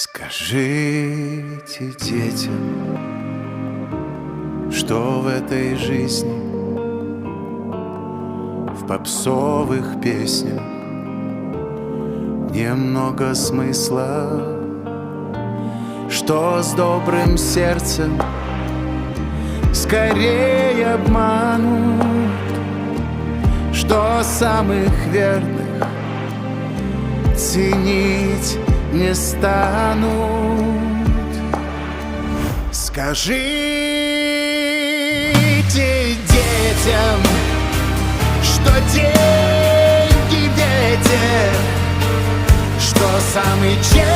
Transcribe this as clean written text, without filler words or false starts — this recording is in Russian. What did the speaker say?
Скажите детям, что в этой жизни, в попсовых песнях немного смысла, что с добрым сердцем скорее обманут, что самых верных ценить не станут. Скажите детям, что деньги ветер, что самый честный